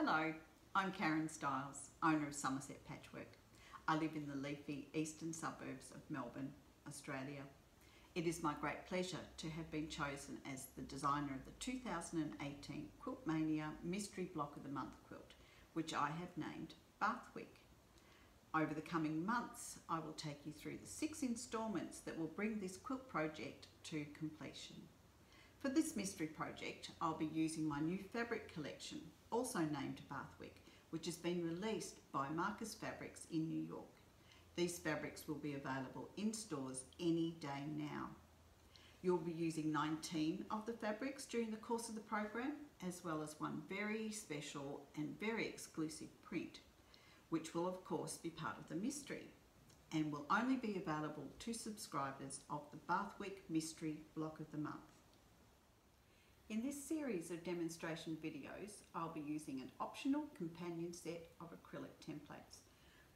Hello, I'm Karen Stiles, owner of Somerset Patchwork. I live in the leafy eastern suburbs of Melbourne, Australia. It is my great pleasure to have been chosen as the designer of the 2018 Quiltmania Mystery Block of the Month quilt, which I have named Bathwick. Over the coming months, I will take you through the 6 instalments that will bring this quilt project to completion. For this mystery project, I'll be using my new fabric collection, also named Bathwick, which has been released by Marcus Fabrics in New York. These fabrics will be available in stores any day now. You'll be using 19 of the fabrics during the course of the program, as well as one very special and very exclusive print, which will of course be part of the mystery and will only be available to subscribers of the Bathwick Mystery Block of the Month. In this series of demonstration videos, I'll be using an optional companion set of acrylic templates,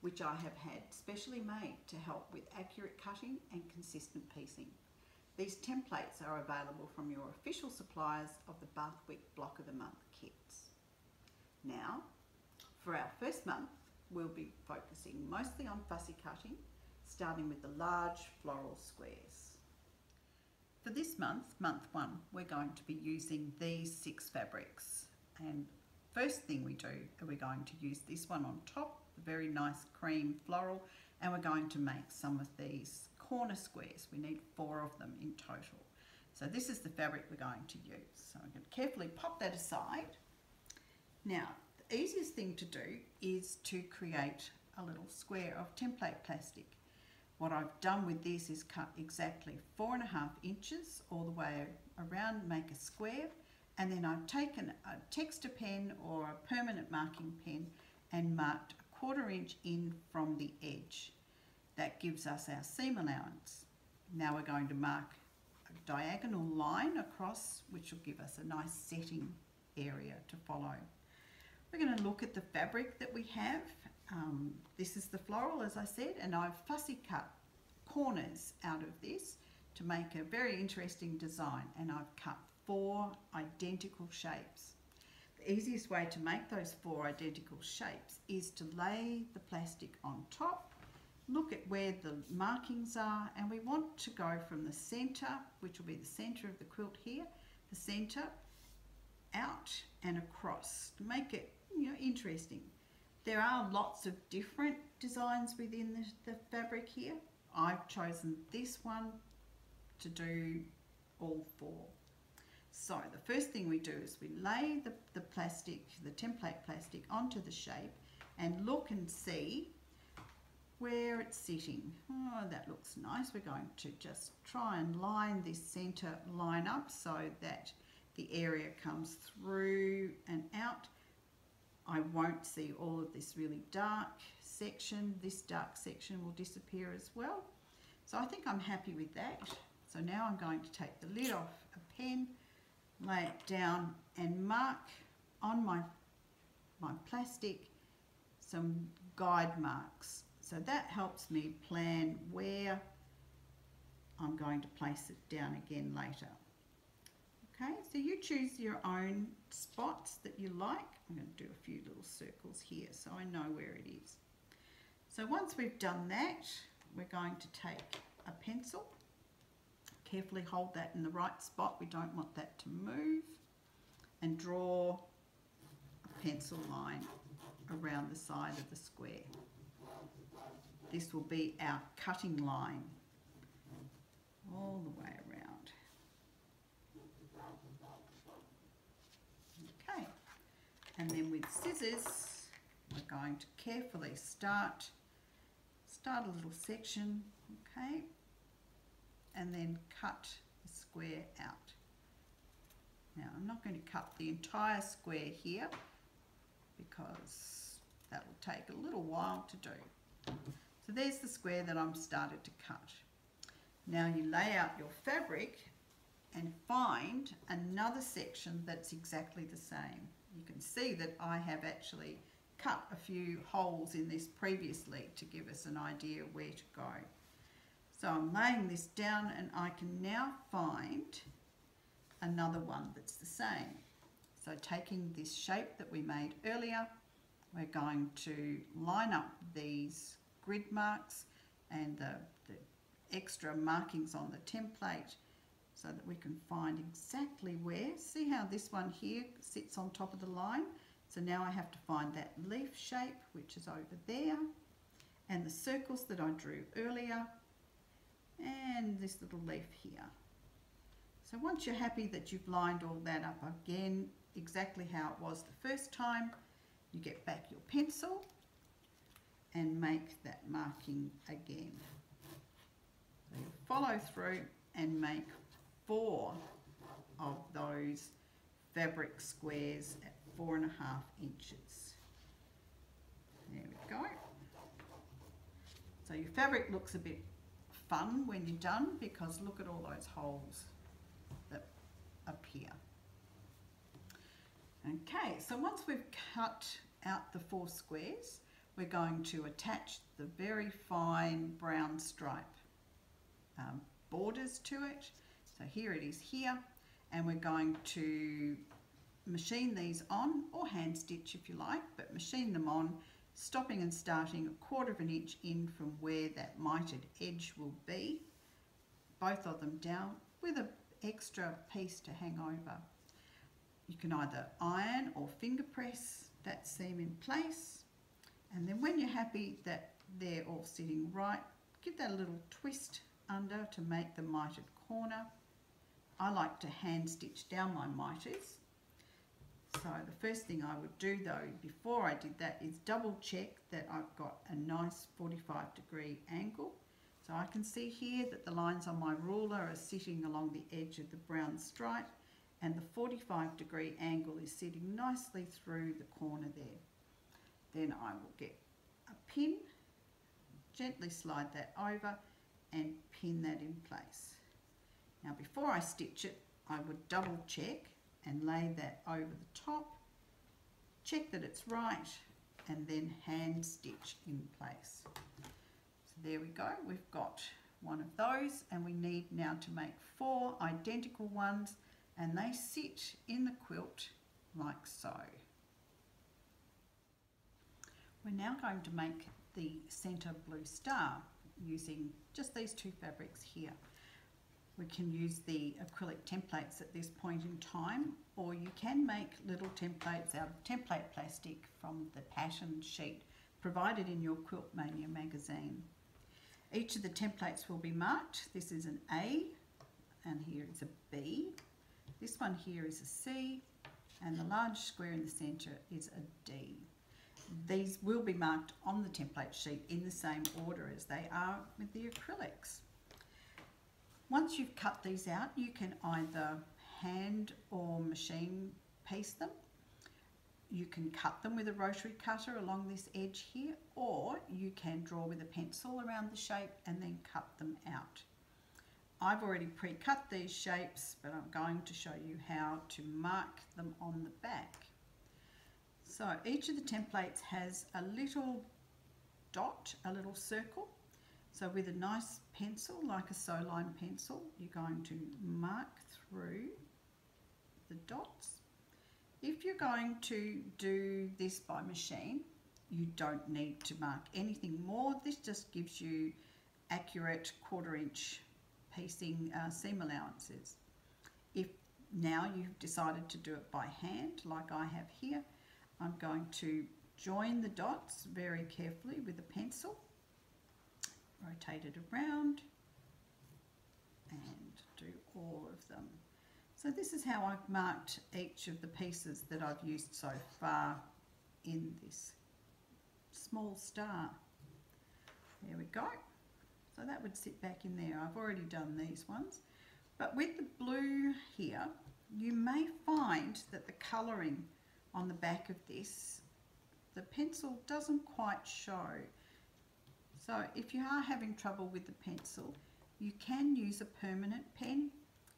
which I have had specially made to help with accurate cutting and consistent piecing. These templates are available from your official suppliers of the Bathwick Block of the Month kits. Now, for our first month, we'll be focusing mostly on fussy cutting, starting with the large floral squares. For this month, month 1, we're going to be using these 6 fabrics. And first thing we do, we're going to use this one on top, the very nice cream floral, and we're going to make some of these corner squares. We need 4 of them in total. So this is the fabric we're going to use. So I'm going to carefully pop that aside. Now, the easiest thing to do is to create a little square of template plastic. What I've done with this is cut exactly 4.5 inches all the way around, make a square, and then I've taken a texture pen or a permanent marking pen and marked 1/4 inch in from the edge. That gives us our seam allowance. Now we're going to mark a diagonal line across, which will give us a nice setting area to follow. We're going to look at the fabric that we have. This is the floral, as I said, and I've fussy cut corners out of this to make a very interesting design, and I've cut 4 identical shapes. The easiest way to make those 4 identical shapes is to lay the plastic on top, look at where the markings are, and we want to go from the center, which will be the center of the quilt here, the center, out and across to make it, interesting. There are lots of different designs within the fabric here. I've chosen this one to do all 4. So the first thing we do is we lay the plastic, the template plastic, onto the shape and look and see where it's sitting. Oh, that looks nice. We're going to just try and line this center line up so that the area comes through and out. I won't see all of this really dark section. This dark section will disappear as well. So I think I'm happy with that. So now I'm going to take the lid off a pen, lay it down and mark on my plastic some guide marks. So that helps me plan where I'm going to place it down again later. Okay, so you choose your own spots that you like. I'm going to do a few little circles here so I know where it is. So once we've done that, we're going to take a pencil, carefully hold that in the right spot. We don't want that to move, and draw a pencil line around the side of the square. This will be our cutting line all the way around. Okay, and then with scissors, we're going to carefully start a little section, okay, and then cut the square out. Now I'm not going to cut the entire square here because that will take a little while to do. So there's the square that I'm started to cut. Now you lay out your fabric and find another section that's exactly the same. You can see that I have actually cut a few holes in this previously to give us an idea where to go. So I'm laying this down and I can now find another one that's the same. So taking this shape that we made earlier, we're going to line up these grid marks and the extra markings on the template so that we can find exactly where. See how this one here sits on top of the line? So now I have to find that leaf shape, which is over there, and the circles that I drew earlier, and this little leaf here. So once you're happy that you've lined all that up again, exactly how it was the first time, you get back your pencil and make that marking again. So you follow through and make 4 of those fabric squares at 4.5 inches. There we go. So your fabric looks a bit fun when you're done, because look at all those holes that appear. Okay, so once we've cut out the 4 squares, we're going to attach the very fine brown stripe borders to it. So here it is here, and we're going to machine these on, or hand stitch if you like, but machine them on, stopping and starting 1/4 inch in from where that mitered edge will be, both of them down with an extra piece to hang over. You can either iron or finger press that seam in place, and then when you're happy that they're all sitting right, give that a little twist under to make the mitered corner. I like to hand stitch down my miters. So the first thing I would do though before I did that is double check that I've got a nice 45-degree angle. So I can see here that the lines on my ruler are sitting along the edge of the brown stripe, and the 45-degree angle is sitting nicely through the corner there. Then I will get a pin, gently slide that over and pin that in place. Now before I stitch it, I would double check and lay that over the top, check that it's right, and then hand stitch in place. So there we go, we've got one of those, and we need now to make 4 identical ones, and they sit in the quilt like so. We're now going to make the centre blue star using just these 2 fabrics here. We can use the acrylic templates at this point in time, or you can make little templates out of template plastic from the pattern sheet provided in your Quiltmania magazine. Each of the templates will be marked. This is an A, and here is a B. This one here is a C, and the large square in the centre is a D. These will be marked on the template sheet in the same order as they are with the acrylics. Once you've cut these out, you can either hand or machine piece them. You can cut them with a rotary cutter along this edge here, or you can draw with a pencil around the shape and then cut them out. I've already pre-cut these shapes, but I'm going to show you how to mark them on the back. So each of the templates has a little dot, a little circle. So with a nice pencil, like a sew line pencil, you're going to mark through the dots. If you're going to do this by machine, you don't need to mark anything more. This just gives you accurate 1/4 inch piecing seam allowances. If now you've decided to do it by hand, like I have here, I'm going to join the dots very carefully with a pencil, rotate it around and do all of them. So this is how I've marked each of the pieces that I've used so far in this small star. There we go. So that would sit back in there. I've already done these ones. But with the blue here, you may find that the colouring on the back of this, the pencil doesn't quite show. So if you are having trouble with the pencil, you can use a permanent pen.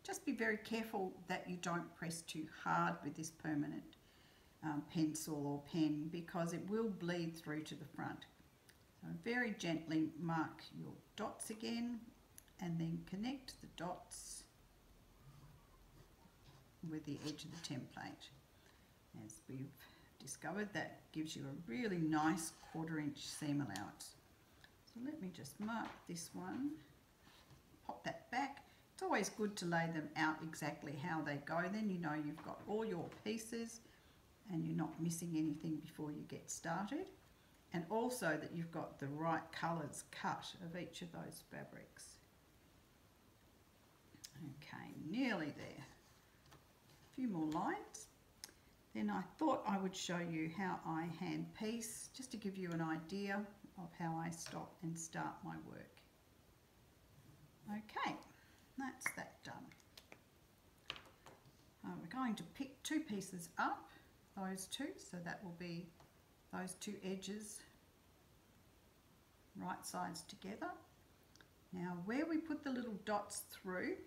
Just be very careful that you don't press too hard with this permanent pencil or pen, because it will bleed through to the front. So very gently mark your dots again, and then connect the dots with the edge of the template. as we've discovered, that gives you a really nice 1/4 inch seam allowance. So let me just mark this one, pop that back. It's always good to lay them out exactly how they go, then you know you've got all your pieces and you're not missing anything before you get started, and also that you've got the right colours cut of each of those fabrics. Okay, nearly there. A few more lines. Then I thought I would show you how I hand piece, just to give you an idea of how I stop and start my work. Okay, that's that done. We're going to pick 2 pieces up, those 2, so that will be those 2 edges right sides together. Now where we put the little dots through,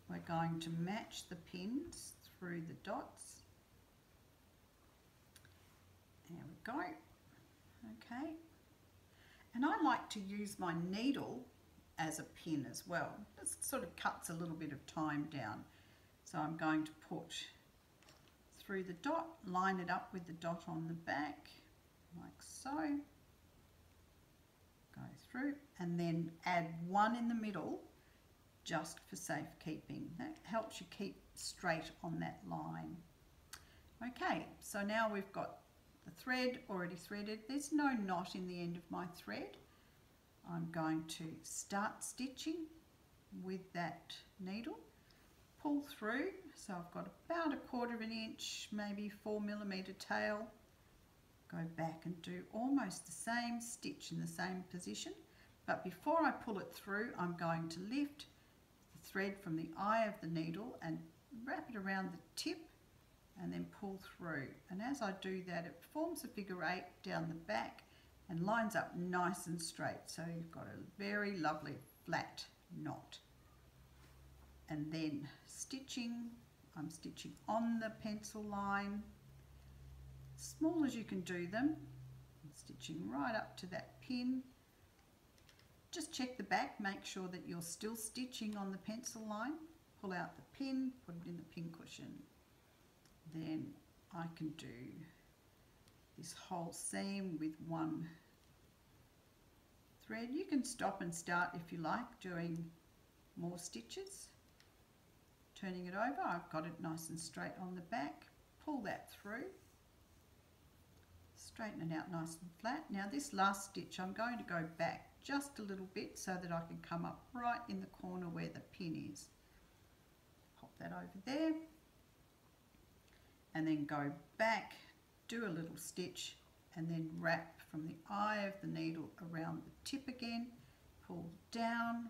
we're going to match the pins through the dots. There we go. Okay. And I like to use my needle as a pin as well. This sort of cuts a little bit of time down. So I'm going to put through the dot, line it up with the dot on the back, like so. Go through and then add 1 in the middle just for safekeeping. That helps you keep straight on that line. Okay, so now we've got the thread already threaded. There's no knot in the end of my thread. I'm going to start stitching with that needle, pull through, so I've got about 1/4 inch, maybe 4mm tail, go back and do almost the same stitch in the same position, but before I pull it through I'm going to lift the thread from the eye of the needle and wrap it around the tip and then pull through, and as I do that it forms a figure 8 down the back and lines up nice and straight, so you've got a very lovely flat knot. And then stitching, I'm stitching on the pencil line, small as you can do them, I'm stitching right up to that pin. Just check the back, make sure that you're still stitching on the pencil line, pull out the pin, put it in the pin cushion. Then I can do this whole seam with 1 thread. You can stop and start if you like doing more stitches. Turning it over, I've got it nice and straight on the back, pull that through, straighten it out nice and flat. Now this last stitch I'm going to go back just a little bit so that I can come up right in the corner where the pin is. Pop that over there and then go back, do a little stitch and then wrap from the eye of the needle around the tip again, pull down,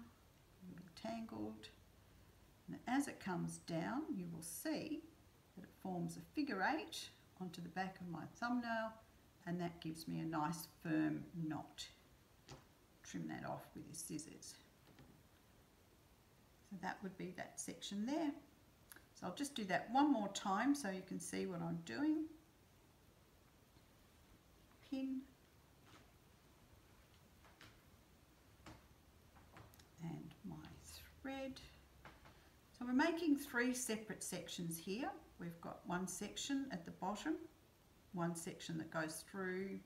a little tangled, and as it comes down you will see that it forms a figure 8 onto the back of my thumbnail, and that gives me a nice firm knot. Trim that off with your scissors. So that would be that section there. So I'll just do that one more time so you can see what I'm doing. Pin and my thread. So we're making 3 separate sections here. We've got one section at the bottom, one section that goes through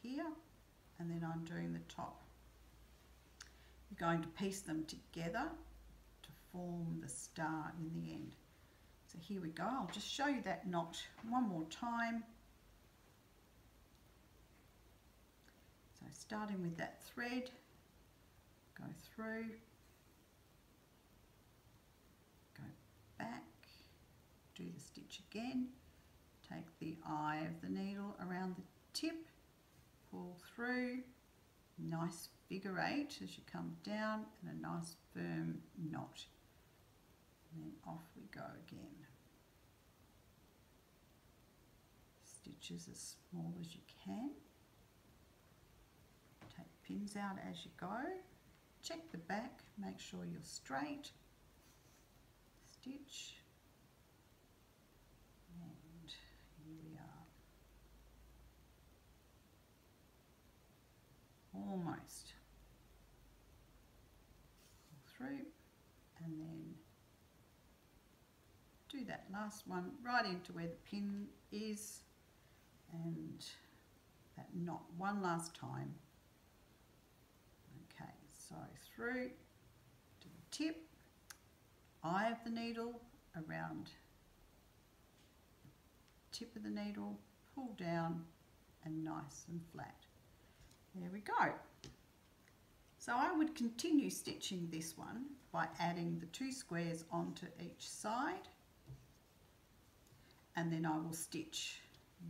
here, and then I'm doing the top. You're going to piece them together to form the star in the end. So here we go. I'll just show you that knot one more time. So starting with that thread, go through, go back, do the stitch again, take the eye of the needle around the tip, pull through, nice figure 8 as you come down, and a nice firm knot. And then off we go again. Stitches as small as you can. Take pins out as you go. Check the back, make sure you're straight. Stitch. And here we are. Almost. Pull through and then do do that last one right into where the pin is, and that knot one last time. Okay, so through to the tip, eye of the needle, around the tip of the needle, pull down and nice and flat. There we go. So I would continue stitching this one by adding the 2 squares onto each side, and then I will stitch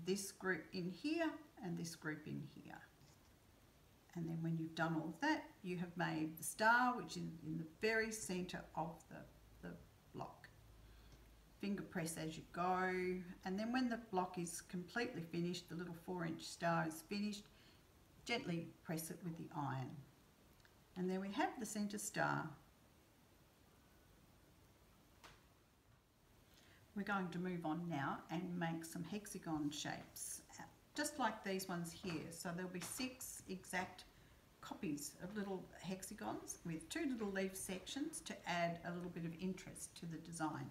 this group in here and this group in here. And then when you've done all of that, you have made the star, which is in the very center of the block. Finger press as you go, and then when the block is completely finished, the little 4-inch star is finished, gently press it with the iron. And there we have the center star. We're going to move on now and make some hexagon shapes, just like these ones here. So there'll be 6 exact copies of little hexagons with 2 little leaf sections to add a little bit of interest to the design.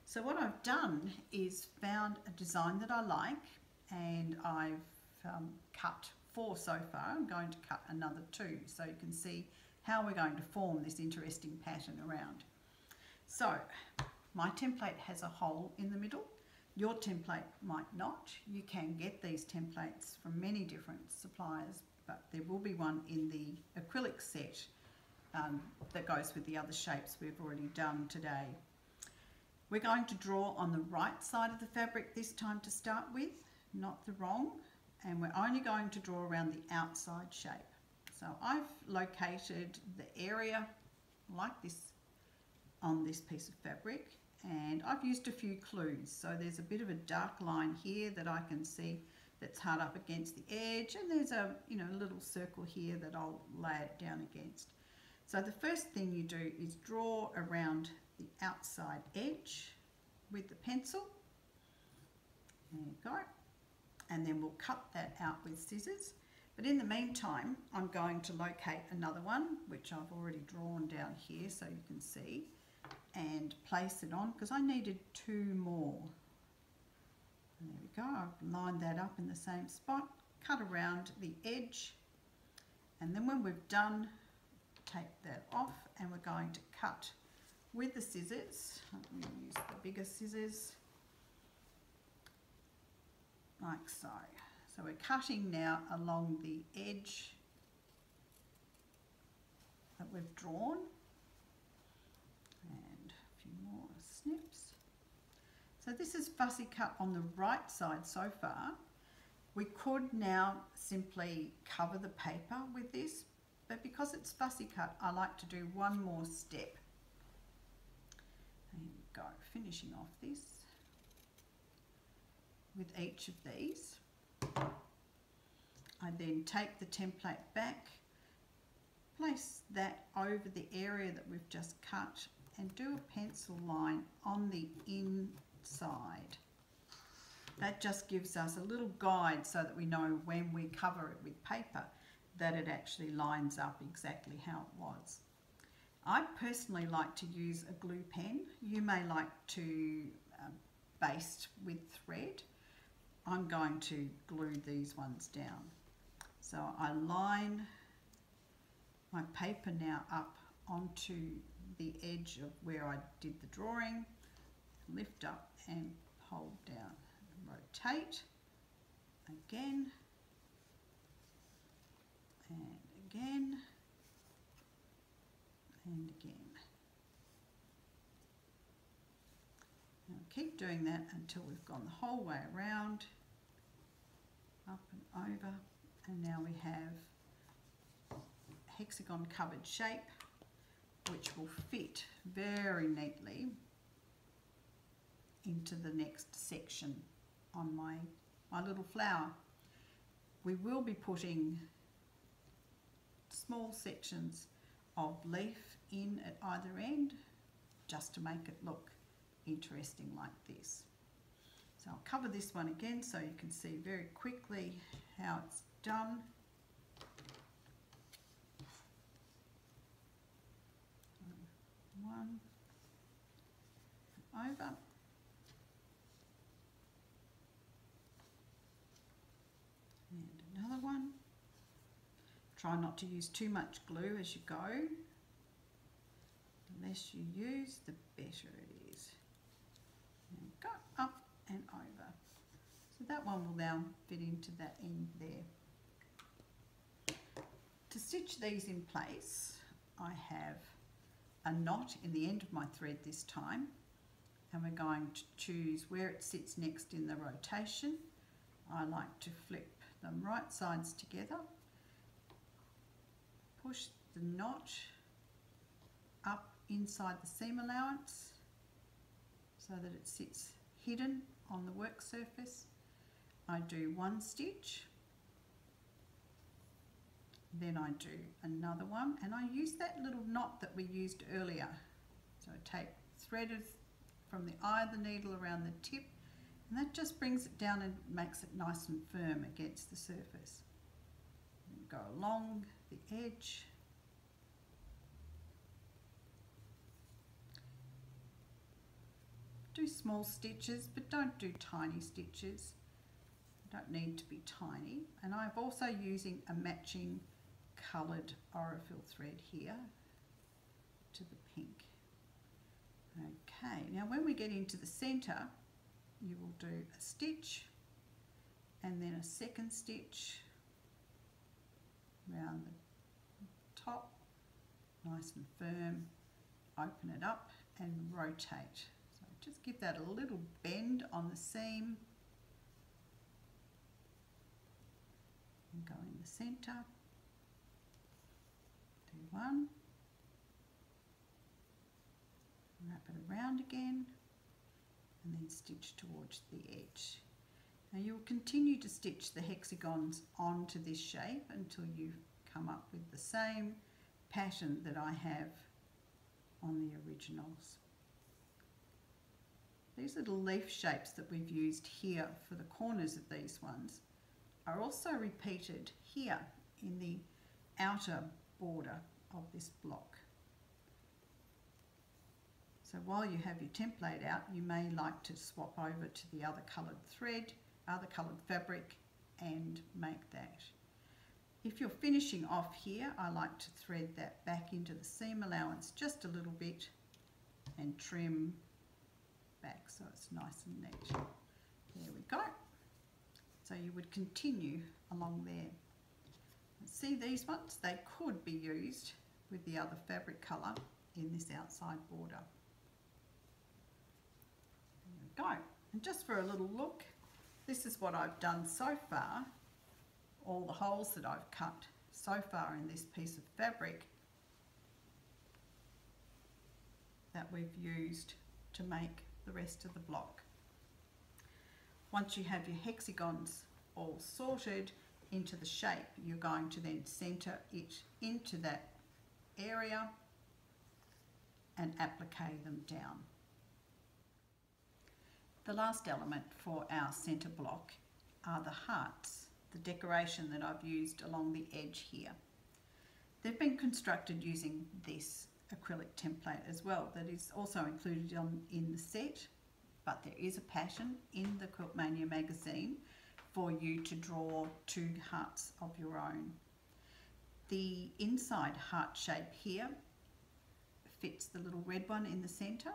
So what I've done is found a design that I like, and I've cut 4 so far. I'm going to cut another 2 so you can see how we're going to form this interesting pattern around. So my template has a hole in the middle. Your template might not. You can get these templates from many different suppliers, but there will be one in the acrylic set that goes with the other shapes we've already done today. We're going to draw on the right side of the fabric this time to start with, not the wrong, and we're only going to draw around the outside shape. So I've located the area like this on this piece of fabric, and I've used a few clues. So there's a bit of a dark line here that I can see that's hard up against the edge, and there's a little circle here that I'll lay it down against. So the first thing you do is draw around the outside edge with the pencil. There you go. And then we'll cut that out with scissors. But in the meantime, I'm going to locate another one, which I've already drawn down here so you can see, and place it on, because I needed 2 more. And there we go. I've lined that up in the same spot, cut around the edge, and then when we've done, take that off, and we're going to cut with the scissors. I'm going to use the bigger scissors, like so. So we're cutting now along the edge that we've drawn, and a few more snips. So this is fussy cut on the right side so far. We could now simply cover the paper with this, but because it's fussy cut, I like to do one more step. There we go, finishing off this with each of these. I then take the template back, place that over the area that we've just cut, and do a pencil line on the inside. That just gives us a little guide so that we know when we cover it with paper that it actually lines up exactly how it was. I personally like to use a glue pen. You may like to baste with thread. I'm going to glue these ones down. So I line my paper now up onto the edge of where I did the drawing, lift up and hold down, rotate again and again and again. Now keep doing that until we've gone the whole way around, up and over, and now we have a hexagon covered shape which will fit very neatly into the next section on my little flower. We will be putting small sections of leaf in at either end just to make it look interesting like this. So I'll cover this one again so you can see very quickly how it's done. One over, And another one. Try not to use too much glue as you go. The less you use, the better it is. And go up and over. So that one will now fit into that end there. To stitch these in place, I have a knot in the end of my thread this time, and we're going to choose where it sits next in the rotation. I like to flip them right sides together, push the knot up inside the seam allowance so that it sits hidden on the work surface. I do one stitch, then I do another one, and I use that little knot that we used earlier. So I take thread from the eye of the needle around the tip, and that just brings it down and makes it nice and firm against the surface. And go along the edge. Do small stitches, but don't do tiny stitches. Don't need to be tiny. And I'm also using a matching coloured Aurifil thread here to the pink. Okay, now when we get into the centre, you will do a stitch and then a second stitch around the top, nice and firm, open it up and rotate. So just give that a little bend on the seam and go in the centre. Do one, wrap it around again, and then stitch towards the edge. Now you will continue to stitch the hexagons onto this shape until you come up with the same pattern that I have on the originals. These little leaf shapes that we've used here for the corners of these ones are also repeated here in the outer border of this block. So while you have your template out, you may like to swap over to the other coloured thread, other coloured fabric, and make that. If you're finishing off here, I like to thread that back into the seam allowance just a little bit and trim back so it's nice and neat. There we go. So you would continue along there. See these ones? They could be used with the other fabric colour in this outside border. There we go. And just for a little look, this is what I've done so far. All the holes that I've cut so far in this piece of fabric that we've used to make the rest of the block. Once you have your hexagons all sorted into the shape, you're going to then centre it into that area and applique them down. The last element for our centre block are the hearts, the decoration that I've used along the edge here. They've been constructed using this acrylic template as well that is also included in the set, but there is a pattern in the Quiltmania magazine for you to draw 2 hearts of your own. The inside heart shape here fits the little red one in the centre,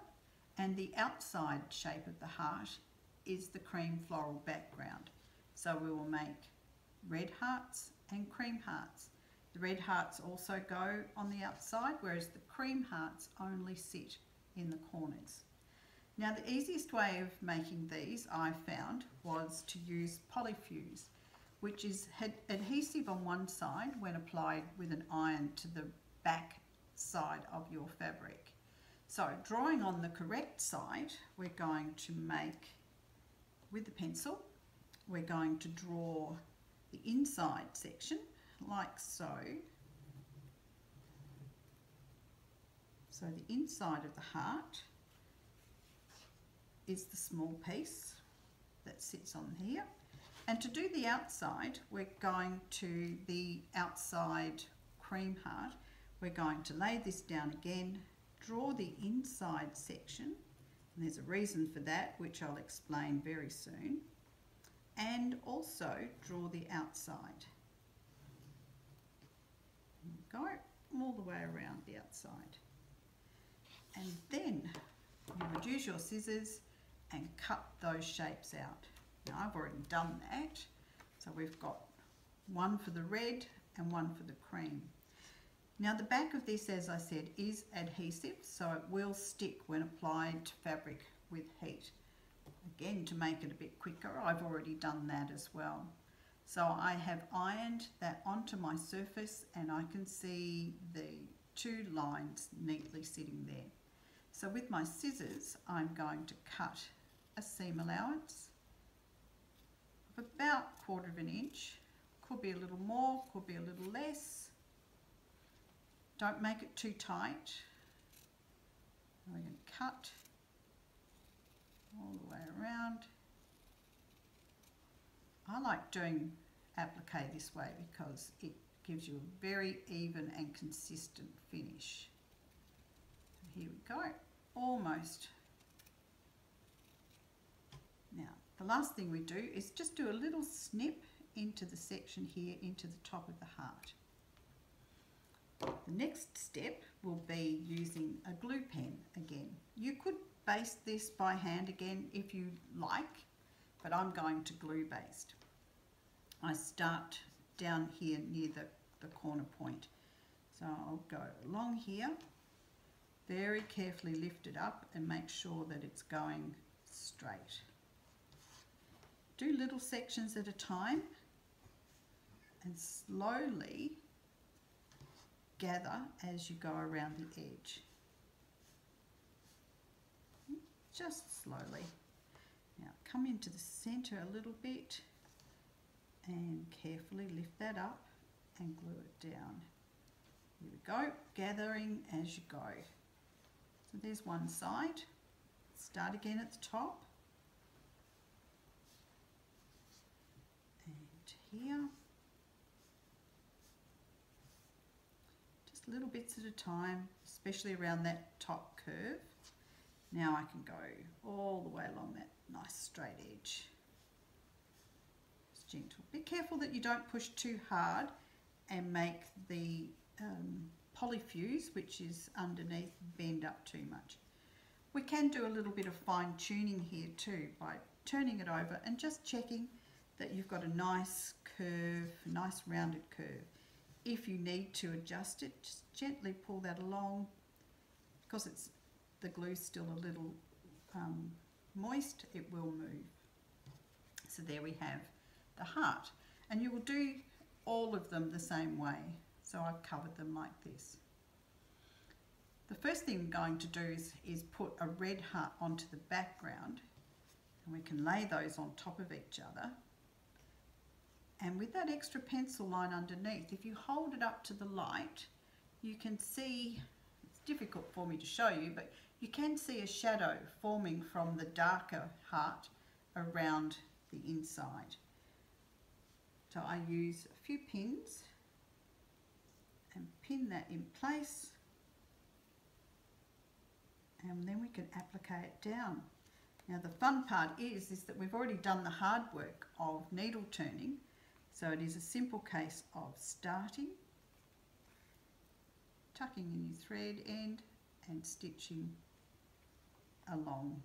and the outside shape of the heart is the cream floral background. So we will make red hearts and cream hearts. The red hearts also go on the outside, whereas the cream hearts only sit in the corners. Now the easiest way of making these, I found, was to use polyfuse, which is adhesive on one side when applied with an iron to the back side of your fabric. So drawing on the correct side, we're going to make, with the pencil, we're going to draw the inside section like so. So the inside of the heart is the small piece that sits on here. And to do the outside, we're going to the outside cream heart. We're going to lay this down again, draw the inside section, and there's a reason for that, which I'll explain very soon. and also draw the outside. Go all the way around the outside. And then you would use your scissors and cut those shapes out. Now I've already done that. So we've got one for the red and one for the cream. Now the back of this, as I said, is adhesive, so it will stick when applied to fabric with heat. Again, to make it a bit quicker, I've already done that as well. So I have ironed that onto my surface and I can see the two lines neatly sitting there. So with my scissors, I'm going to cut a seam allowance of about 1/4 inch. Could be a little more, could be a little less. Don't make it too tight. We're going to cut all the way around. I like doing applique this way because it gives you a very even and consistent finish. So here we go, almost. Now the last thing we do is just do a little snip into the section here, into the top of the heart. The next step will be using a glue pen again. You could baste this by hand again if you like, but I'm going to glue baste. I start down here near the corner point. So I'll go along here, very carefully lift it up and make sure that it's going straight. Do little sections at a time and slowly gather as you go around the edge. Just slowly. Now come into the center a little bit and carefully lift that up and glue it down. Here we go, gathering as you go. So there's one side. Start again at the top. And here. Just little bits at a time, especially around that top curve. Now I can go all the way along that nice straight edge. Just gentle. Be careful that you don't push too hard and make the polyfuse, which is underneath, bend up too much. We can do a little bit of fine tuning here too by turning it over and just checking that you've got a nice curve, nice rounded curve. If you need to adjust it, just gently pull that along because the glue's still a little moist, it will move. So there we have the heart, and you will do all of them the same way. So I've covered them like this. The first thing I'm going to do is put a red heart onto the background, and we can lay those on top of each other. And with that extra pencil line underneath, if you hold it up to the light, you can see, it's difficult for me to show you, but you can see a shadow forming from the darker heart around the inside. So I use a few pins and pin that in place, and then we can applique it down. Now the fun part is that we've already done the hard work of needle turning, so it is a simple case of starting, tucking in your thread end and stitching along.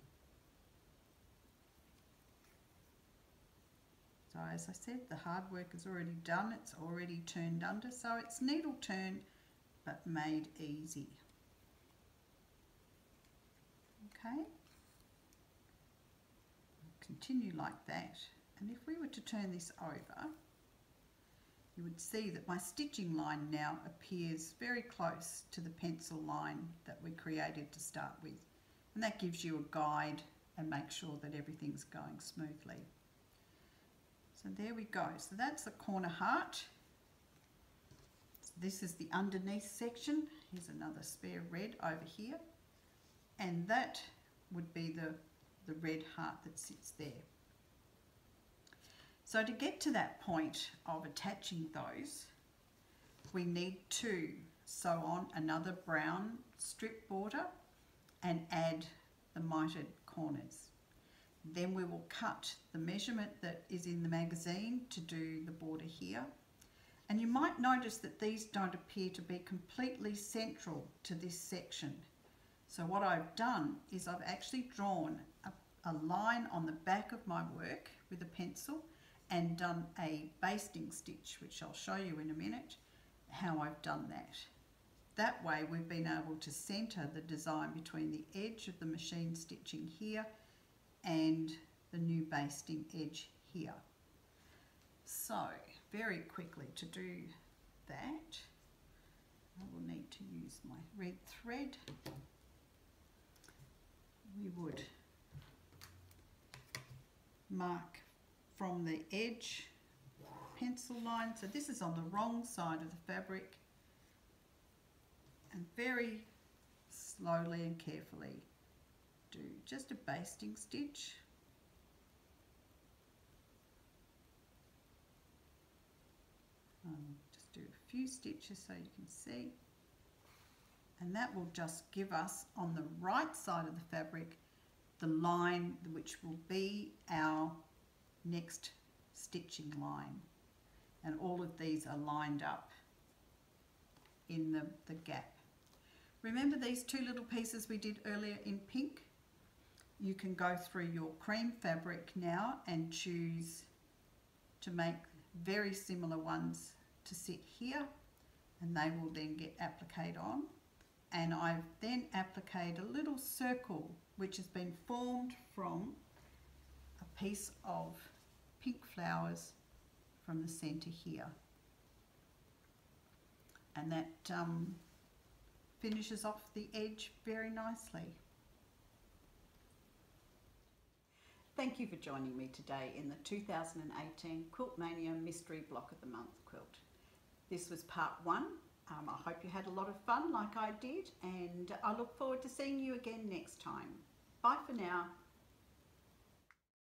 So as I said, the hard work is already done, it's already turned under, so it's needle turn but made easy. Okay, continue like that, and if we were to turn this over, you would see that my stitching line now appears very close to the pencil line that we created to start with, and that gives you a guide and makes sure that everything's going smoothly. So there we go. So that's the corner heart. So this is the underneath section. Here's another spare red over here, and that would be the red heart that sits there. So to get to that point of attaching those, we need to sew on another brown strip border and add the mitered corners. Then we will cut the measurement that is in the magazine to do the border here. And you might notice that these don't appear to be completely central to this section. So what I've done is I've actually drawn a line on the back of my work with a pencil and done a basting stitch, which I'll show you in a minute how I've done that. That way we've been able to centre the design between the edge of the machine stitching here and the new basting edge here. So very quickly to do that, I will need to use my red thread. We would mark from the edge pencil line. So this is on the wrong side of the fabric, and very slowly and carefully do just a basting stitch. Just do a few stitches so you can see, and that will just give us on the right side of the fabric the line which will be our next stitching line, and all of these are lined up in the gap. Remember these two little pieces we did earlier in pink? You can go through your cream fabric now and choose to make very similar ones to sit here, and they will then get appliqued on. And I've then appliqued a little circle which has been formed from a piece of pink flowers from the centre here, and that finishes off the edge very nicely. Thank you for joining me today in the 2018 Quiltmania Mystery Block of the Month quilt. This was part 1. I hope you had a lot of fun like I did, and I look forward to seeing you again next time. Bye for now.